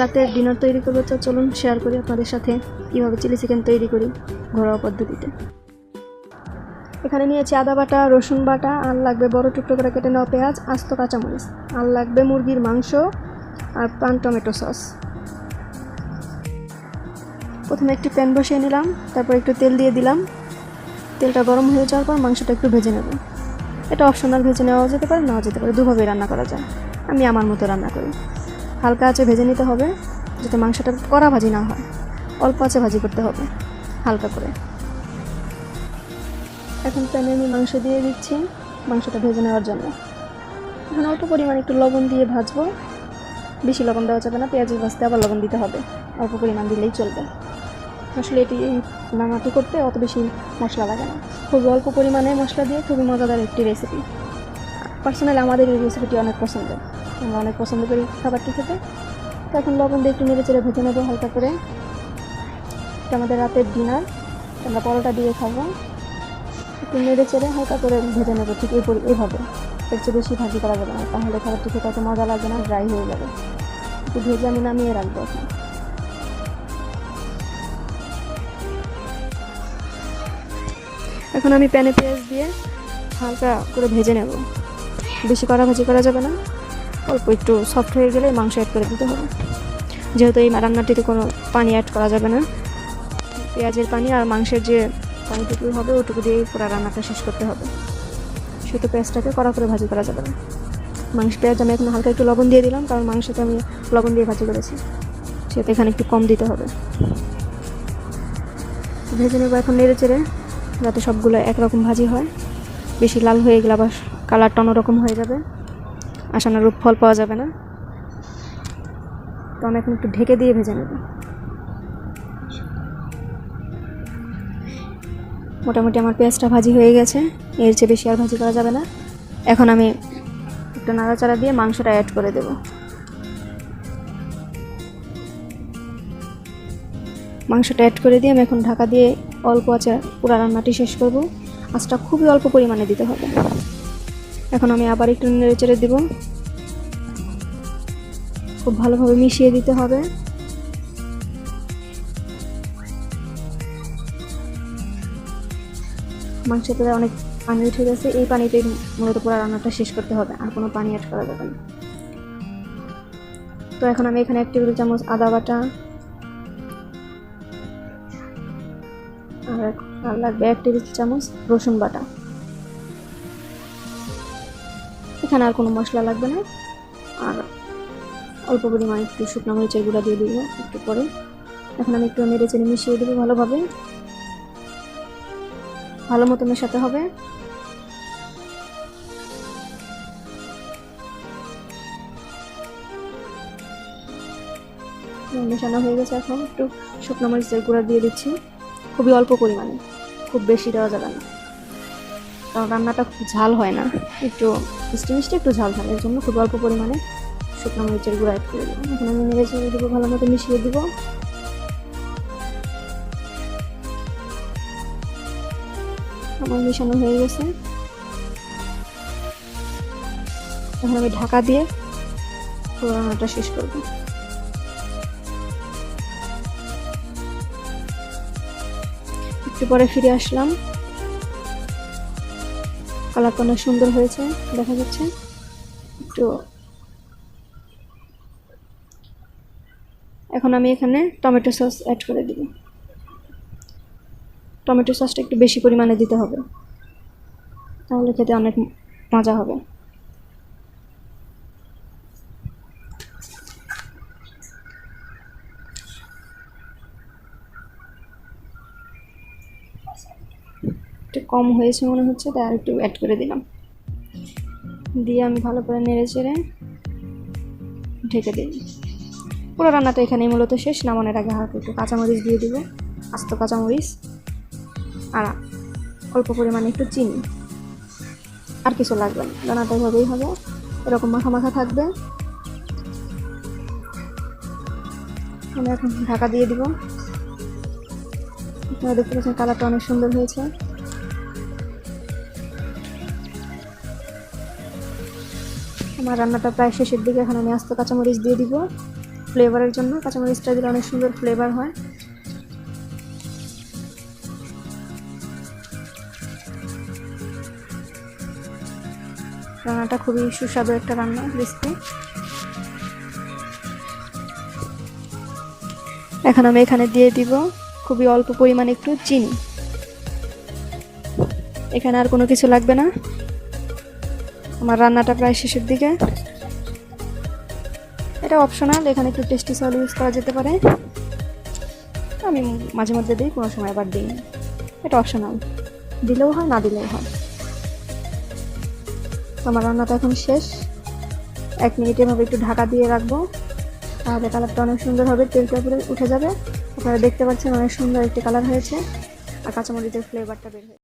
রাতের ডিনার তৈরি করবো, তো চলুন শেয়ার করি আপনাদের সাথে কীভাবে চিলি চিকেন তৈরি করি ঘরোয়া পদ্ধতিতে। এখানে নিয়েছি আদা বাটা, রসুন বাটা, আর লাগবে বড় টুকরো করে কেটে নেওয়া পেঁয়াজ, আস্ত কাঁচামরিচ, আর লাগবে মুরগির মাংস আর পান টমেটো সস। প্রথমে একটি প্যান বসিয়ে নিলাম, তারপর একটু তেল দিয়ে দিলাম। তেলটা গরম হয়ে যাওয়ার পর মাংসটা একটু ভেজে নেব। এটা অপশনাল, ভেজে নেওয়া যেতে পারে, নাও যেতে পারে, দুভাবেই রান্না করা যায়। আমি আমার মতো রান্না করি। হালকা আঁচে ভেজে নিতে হবে, যাতে মাংসটা কড়া ভাজি না হয়। অল্প আঁচে ভাজি করতে হবে, হালকা করে। এখন প্যানে আমি মাংস দিয়ে দিচ্ছি মাংসটা ভেজে নেওয়ার জন্য। এখন অল্প পরিমাণে একটু লবণ দিয়ে ভাজবো। বেশি লবণ দেওয়া যাবে না, পেঁয়াজ ভাজতে আবার লবণ দিতে হবে, অল্প পরিমাণ দিলেই চলবে। আসলে এটি রান্নাটি করতে অত বেশি মশলা লাগে না, খুবই অল্প পরিমাণে মশলা দিয়ে খুবই মজাদার একটি রেসিপি। পার্সোনালি আমাদের এই রেসিপিটি অনেক পছন্দের, আমরা অনেক পছন্দ করি খাবারটি খেতে। তো এখন লবণ দিয়ে একটু নেড়ে চেড়ে ভেজে নেবো হালকা করে। এটা আমাদের রাতের ডিনার, আমরা পরোটা দিয়ে খাবো। একটু নেড়ে চেড়ে হালকা করে ভেজে নেবো, ঠিক এইভাবে। এর চেয়ে বেশি ভাজি করা যাবে না, তাহলে খাবারটি খেতে অত মজা লাগবে না, ড্রাই হয়ে যাবে। একটু ভেজে আমি নামিয়ে রাখবো এখন। এখন আমি প্যানে পেঁয়াজ দিয়ে হালকা করে ভেজে নেব, বেশি কড়া ভাজি করা যাবে না। অল্প একটু সফট হয়ে গেলে মাংস অ্যাড করে দিতে হবে, যেহেতু এই রান্নাটিতে কোনো পানি অ্যাড করা যাবে না। পেঁয়াজের পানি আর মাংসের যে পানিটুকু হবে ওটুকু দিয়েই পুরো রান্নাটা শেষ করতে হবে, শুধু পেঁয়াজটাকে কড়া করে ভাজি করা যাবে না। পেঁয়াজ আমি এখন হালকা একটু লবণ দিয়ে দিলাম, কারণ মাংসটা আমি লবণ দিয়ে ভাজি করেছি, সেটা এখানে একটু কম দিতে হবে। ভেজে নেবো এখন নেড়ে চেড়ে, যাতে সবগুলো একরকম ভাজি হয়। বেশি লাল হয়ে গেলে আবার কালারটা অন্যরকম হয়ে যাবে, আশানুরূপ ফল পাওয়া যাবে না। তো আমি এখন একটু ঢেকে দিয়ে ভেজে নেব। মোটামুটি আমার পেঁয়াজটা ভাজি হয়ে গেছে, এর চেয়ে বেশি আর ভাজি করা যাবে না। এখন আমি একটু নাড়াচাড়া দিয়ে মাংসটা অ্যাড করে দেব। মাংসটা অ্যাড করে দিয়ে আমি এখন ঢাকা দিয়ে অল্প আঁচে পুরো রান্নাটি শেষ করব। আঁচটা খুবই অল্প পরিমাণে দিতে হবে। এখন আমি আবার একটু নেড়ে চেড়ে দেব, খুব ভালোভাবে মিশিয়ে দিতে হবে। মাংসতে অনেক পানি উঠে গেছে, এই পানিতে মূলত পুরো রান্নাটা শেষ করতে হবে, আর কোনো পানি অ্যাড করা যাবে না। তো এখন আমি এখানে 1 টেবিল চামচ আদা বাটা আর লাগবে 1 টেবিল চামচ রসুন বাটা। এখানে আর কোনো মশলা লাগবে না, আর অল্প পরিমাণে একটু শুকনো মরিচের গুঁড়া দিয়ে দিব একটু পরে। এখন আমি একটু নেড়ে চেড়ে মিশিয়ে দেবো ভালোভাবে, ভালো মতো মেশাতে হবে। মেশানো হয়ে গেছে, এখন একটু শুকনো মরিচের গুঁড়া দিয়ে দিচ্ছি, খুবই অল্প পরিমাণে, খুব বেশি দেওয়া যাবে না, কারণ রান্নাটা খুব ঝাল হয় না, একটু মিষ্টি মিষ্টি একটু ঝাল থাকে, এর জন্য খুব অল্প পরিমাণে শুকনো মরিচের গুঁড়া অ্যাড করে দেবো। এখন আমি নেড়ে চেড়ে দেবো, ভালো মতো মিশিয়ে দিব। আমার মিশানো হয়ে গেছে, এখন আমি ঢাকা দিয়ে পুরো রান্নাটা শেষ করব। একটু পরে ফিরে আসলাম, কালারটা অনেক সুন্দর হয়েছে, দেখা যাচ্ছে। একটু এখন আমি এখানে টমেটো সস অ্যাড করে দিব। টমেটো সসটা একটু বেশি পরিমাণে দিতে হবে, তাহলে খেতে অনেক মজা হবে। একটু কম হয়েছে মনে হচ্ছে, তাই আর একটু অ্যাড করে দিলাম। দিয়ে আমি ভালো করে নেড়ে চেড়ে ঢেকে দিই। পুরো রান্নাটা এখানেই মূলত শেষ। নামানোর আগে হালকা একটু কাঁচামরিচ দিয়ে দিব, আস্ত কাঁচামরিচ, আর অল্প পরিমাণে একটু চিনি, আর কিছু লাগবে না। রান্নাটা এভাবেই হবে, এরকম মাখা মাখা থাকবে। আমি এখন ঢাকা দিয়ে দিব। আপনারা দেখতে পাচ্ছেন কালারটা অনেক সুন্দর হয়েছে। আমার রান্নাটা প্রায় শেষের দিকে, এখন আমি আস্ত কাঁচামরিচ দিয়ে দিব। ফ্লেভারের জন্য। কাঁচামরিচটা দিলে অনেক সুন্দর ফ্লেভার হয়। রান্নাটা খুবই সুস্বাদু একটা রান্না, রেসিপি। এখন আমি এখানে দিয়ে দিব খুবই অল্প পরিমাণে একটু চিনি। এখানে আর কোনো কিছু লাগবে না। আমার রান্নাটা প্রায় শেষের দিকে। এটা অপশনাল, এখানে একটু টেস্টি সল্ট ইউজ করা যেতে পারে। আমি মাঝে মধ্যে দিই, কোনো সময় আবার দিই না। এটা অপশনাল, দিলেও হয় না দিলেও হয়। আমার রান্নাটা এখন শেষ। 1 মিনিট এভাবে একটু ঢাকা দিয়ে রাখবো, তাহলে কালারটা অনেক সুন্দর হবে, তেলটা উপরে উঠে যাবে। আপনারা দেখতে পাচ্ছেন অনেক সুন্দর একটি কালার হয়েছে আর কাঁচামরিচের ফ্লেভারটা বের হয়েছে।